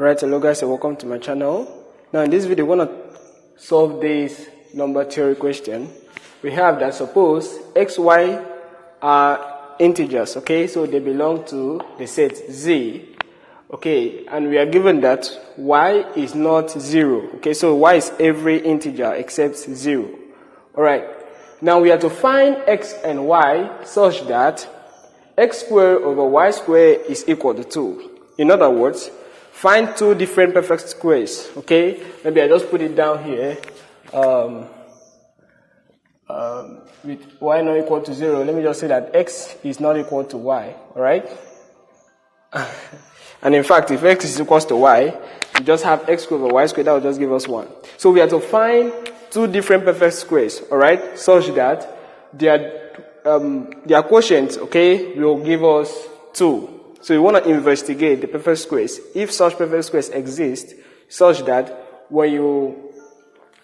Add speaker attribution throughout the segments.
Speaker 1: Right, hello guys and welcome to my channel. Now in this video we're going to solve this number theory question. We have that suppose x, y are integers, okay, so they belong to the set Z, okay, and we are given that y is not 0, okay, so y is every integer except 0. Alright, now we have to find x and y such that x squared over y squared is equal to 2. In other words, find two different perfect squares, okay? Maybe I just put it down here. With y not equal to 0, let me just say that x is not equal to y, alright? And in fact, if x is equal to y, we just have x squared over y squared, that will just give us 1. So we have to find two different perfect squares, alright? Such that their quotient, okay, will give us 2. So we want to investigate the perfect squares, if such perfect squares exist, such that when you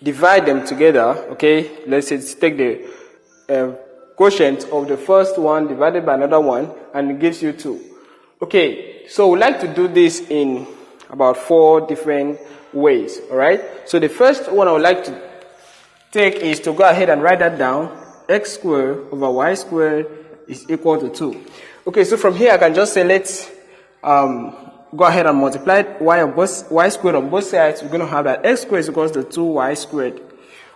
Speaker 1: divide them together, okay, let's say take the quotient of the first one divided by another one, and it gives you 2. Okay, so we like to do this in about 4 different ways, alright? So the first one I would like to take is to go ahead and write that down. X squared over y squared is equal to 2. Okay, so from here I can just say let's go ahead and multiply y squared on both sides. We're going to have that x squared is equals to 2y squared.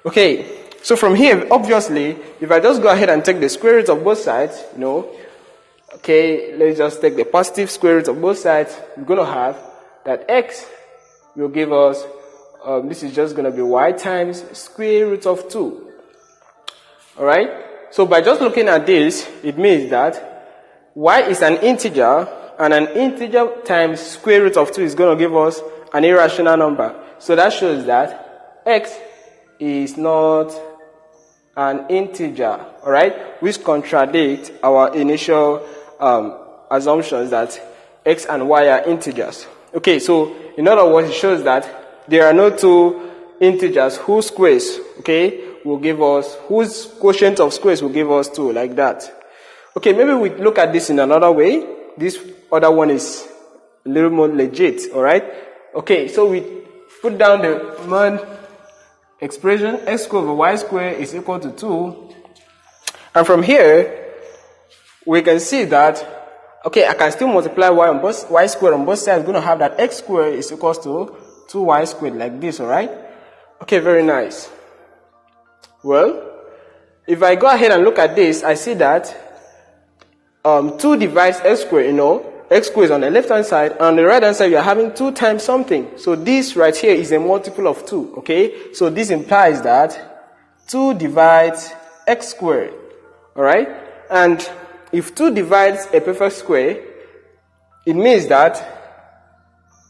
Speaker 1: Okay, so from here, obviously, if I just go ahead and take the square root of both sides, you know, okay, let's just take the positive square root of both sides. We're going to have that x will give us, this is just going to be y times square root of 2. Alright, so by just looking at this, it means that y is an integer, and an integer times square root of 2 is going to give us an irrational number. So that shows that x is not an integer, alright, which contradicts our initial assumptions that x and y are integers. Okay, so in other words, it shows that there are no two integers whose squares, okay, will give us, whose quotient of squares will give us 2, like that. Okay, maybe we look at this in another way. This other one is a little more legit, alright? Okay, so we put down the main expression, x squared over y squared is equal to 2. And from here, we can see that, okay, I can still multiply y squared on both sides. I'm going to have that x squared is equal to 2y squared, like this, alright? Okay, very nice. Well, if I go ahead and look at this, I see that 2 divides x squared, you know, x squared is on the left hand side, and on the right hand side you are having 2 times something. So this right here is a multiple of 2, okay? So this implies that 2 divides x squared, alright? And if 2 divides a perfect square, it means that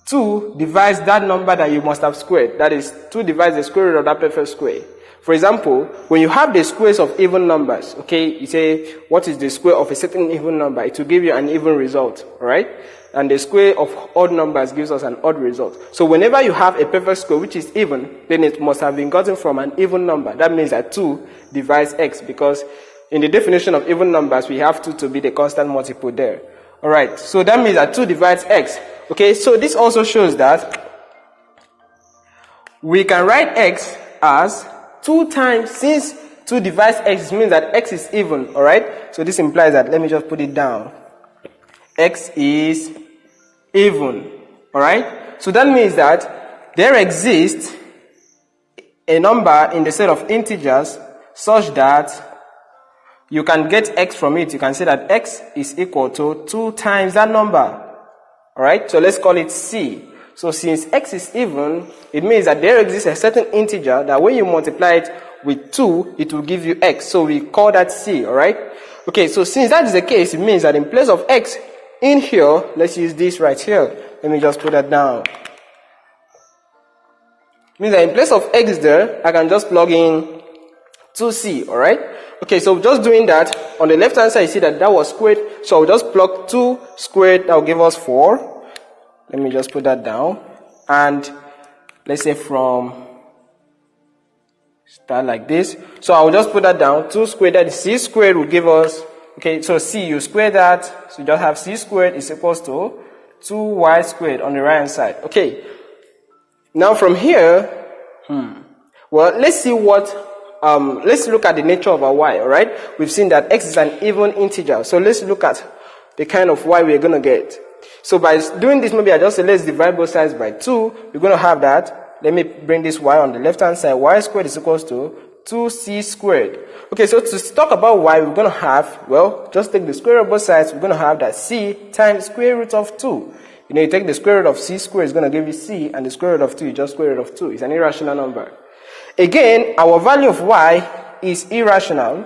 Speaker 1: 2 divides that number that you must have squared. That is, 2 divides the square root of that perfect square. For example, when you have the squares of even numbers, okay, you say, what is the square of a certain even number? It will give you an even result, alright? And the square of odd numbers gives us an odd result. So whenever you have a perfect square which is even, then it must have been gotten from an even number. That means that 2 divides x, because in the definition of even numbers, we have 2 to be the constant multiple there. Alright, so that means that 2 divides x. Okay, so this also shows that we can write x as 2 times, since 2 divides x, means that x is even, alright? So this implies that, let me just put it down. X is even, alright? So that means that there exists a number in the set of integers such that you can get x from it. You can say that x is equal to 2 times that number, alright? So let's call it c. So since x is even, it means that there exists a certain integer that when you multiply it with 2, it will give you x. So we call that c, alright? Okay, so since that is the case, it means that in place of x in here, let's use this right here. Let me just put that down. It means that in place of x there, I can just plug in 2c, alright? Okay, so just doing that, on the left hand side, you see that that was squared. So I'll just plug 2 squared, that will give us 4. Let me just put that down, and let's say from start like this. So I'll just put that down. 2 squared, that is c squared will give us, okay, so c, you square that, so you just have c squared is equals to 2y squared on the right hand side. Okay. Now from here, well, let's see what, let's look at the nature of our y, alright? We've seen that x is an even integer. So let's look at the kind of y we're going to get. So by doing this, maybe I just say let's divide both sides by 2. We're going to have that. Let me bring this y on the left hand side. Y squared is equals to 2c squared. Okay, so to talk about y, we're going to have, well, just take the square root of both sides. We're going to have that c times square root of 2. You know, you take the square root of c squared, it's going to give you c, and the square root of 2 is just square root of 2. It's an irrational number. Again, our value of y is irrational,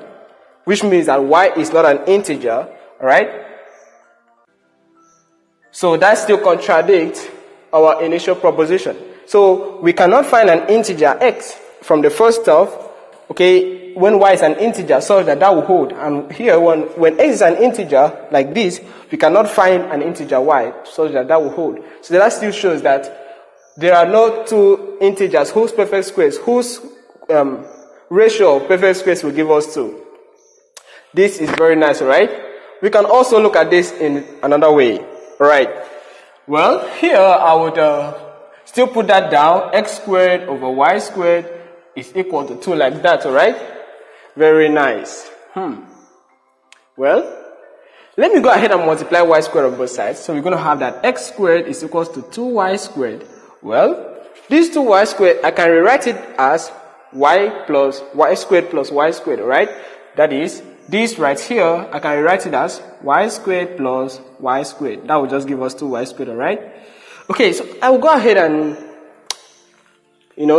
Speaker 1: which means that y is not an integer, alright? So that still contradicts our initial proposition. So we cannot find an integer x from the first stuff, okay, when y is an integer, such that that will hold. And here, when x is an integer, like this, we cannot find an integer y, such that that will hold. So that still shows that there are no two integers whose perfect squares, whose ratio of perfect squares will give us 2. This is very nice, right? We can also look at this in another way. Alright. Well, here I would still put that down. X squared over y squared is equal to 2 like that, alright? Very nice. Well, let me go ahead and multiply y squared on both sides. So we're going to have that x squared is equals to 2y squared. Well, this 2y squared, I can rewrite it as y plus y squared plus y squared, alright? That is, this right here, I can rewrite it as y squared plus y squared. That will just give us 2y squared, alright? Okay, so I will go ahead and,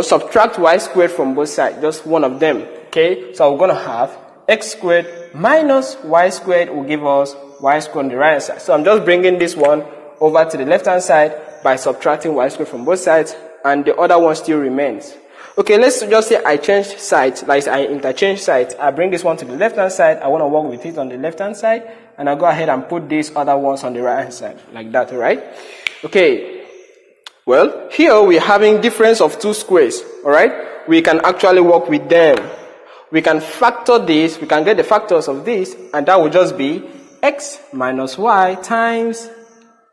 Speaker 1: subtract y squared from both sides, just one of them, okay? So we're going to have x squared minus y squared will give us y squared on the right hand side. So I'm just bringing this one over to the left hand side by subtracting y squared from both sides, and the other one still remains. Okay, let's just say I change sides, like I interchange sides. I bring this one to the left hand side, I want to work with it on the left hand side, and I'll go ahead and put these other ones on the right hand side, like that, alright? Okay, well, here we're having difference of two squares, alright? We can actually work with them. We can factor this, we can get the factors of this, and that will just be x minus y times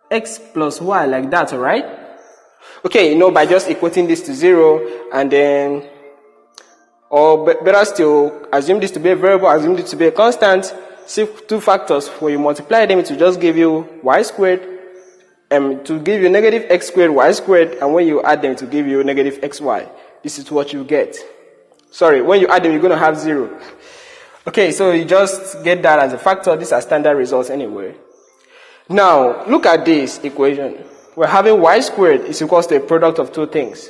Speaker 1: x plus y, like that, alright? Okay, by just equating this to 0, and then, or better still, assume this to be a variable, assume this to be a constant, see two factors, when you multiply them, it will just give you y squared, to give you negative x squared, y squared, and when you add them, to give you negative xy. This is what you get. Sorry, when you add them, you're going to have 0. Okay, so you just get that as a factor. These are standard results anyway. Now, look at this equation. We're having y squared is equals to a product of two things.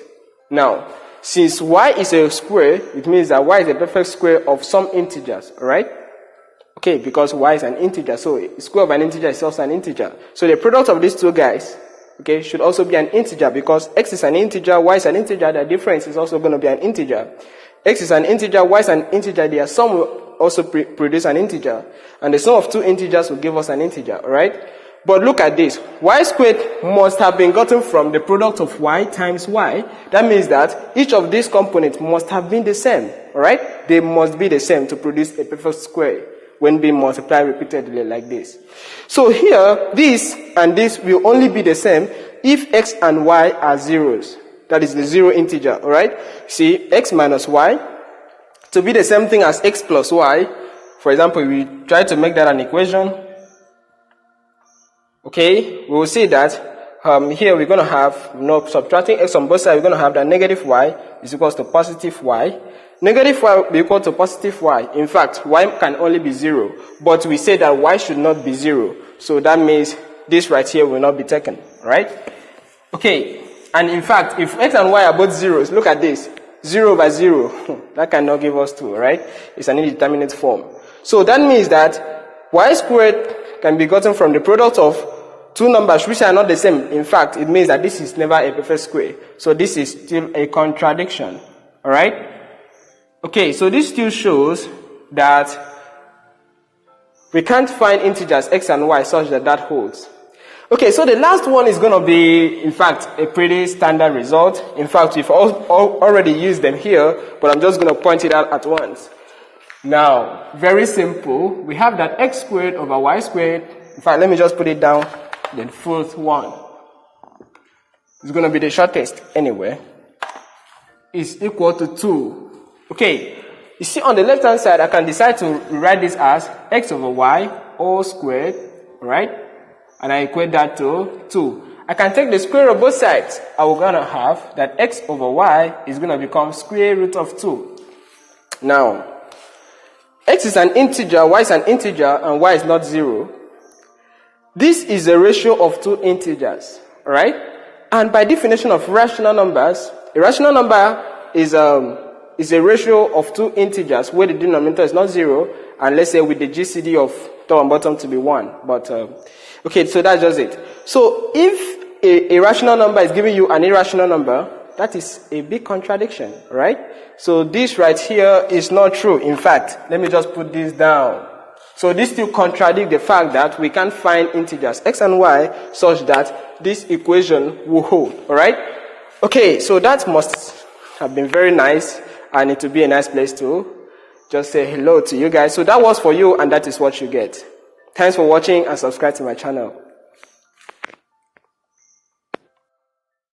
Speaker 1: Now, since y is a square, it means that y is a perfect square of some integers, alright? Okay, because y is an integer, so the square of an integer is also an integer. So the product of these two guys, okay, should also be an integer, because x is an integer, y is an integer, the difference is also going to be an integer. X is an integer, y is an integer, their sum will also produce an integer. And the sum of two integers will give us an integer, alright? But look at this. Y squared must have been gotten from the product of y times y. That means that each of these components must have been the same, alright? They must be the same to produce a perfect square when being multiplied repeatedly like this. So here, this and this will only be the same if x and y are zeros. That is the zero integer, alright? See, x minus y, to be the same thing as x plus y. For example, we try to make that an equation. Okay, we will see that here we're going to have, subtracting x on both sides, we're going to have that negative y is equals to positive y. Negative y will be equal to positive y. In fact, y can only be 0. But we say that y should not be 0. So that means this right here will not be taken, right? Okay, and in fact, if x and y are both zeros, look at this. 0 by 0, that cannot give us 2, right? It's an indeterminate form. So that means that y squared can be gotten from the product of two numbers which are not the same. In fact, it means that this is never a perfect square. So this is still a contradiction. Alright? Okay, so this still shows that we can't find integers x and y such that that holds. Okay, so the last one is going to be, in fact, a pretty standard result. In fact, we've already used them here, but I'm just going to point it out at once. Now, very simple. We have that x squared over y squared. In fact, let me just put it down, the fourth one. is going to be the shortest anyway, is equal to 2. Okay, you see on the left hand side, I can decide to write this as x over y all squared, right? And I equate that to 2. I can take the square of both sides. I will gonna have that x over y is gonna become square root of 2. Now, x is an integer, y is an integer, and y is not 0. This is a ratio of 2 integers, right? And by definition of rational numbers, a rational number is a ratio of 2 integers where the denominator is not 0, and let's say with the GCD of top and bottom to be 1. But okay, so that's just it. So if a rational number is giving you an irrational number, that is a big contradiction, right? So this right here is not true. In fact, let me just put this down. So this still contradicts the fact that we can't find integers x and y such that this equation will hold, alright? Okay, so that must have been very nice, and it will be a nice place to just say hello to you guys. So that was for you, and that is what you get. Thanks for watching, and subscribe to my channel.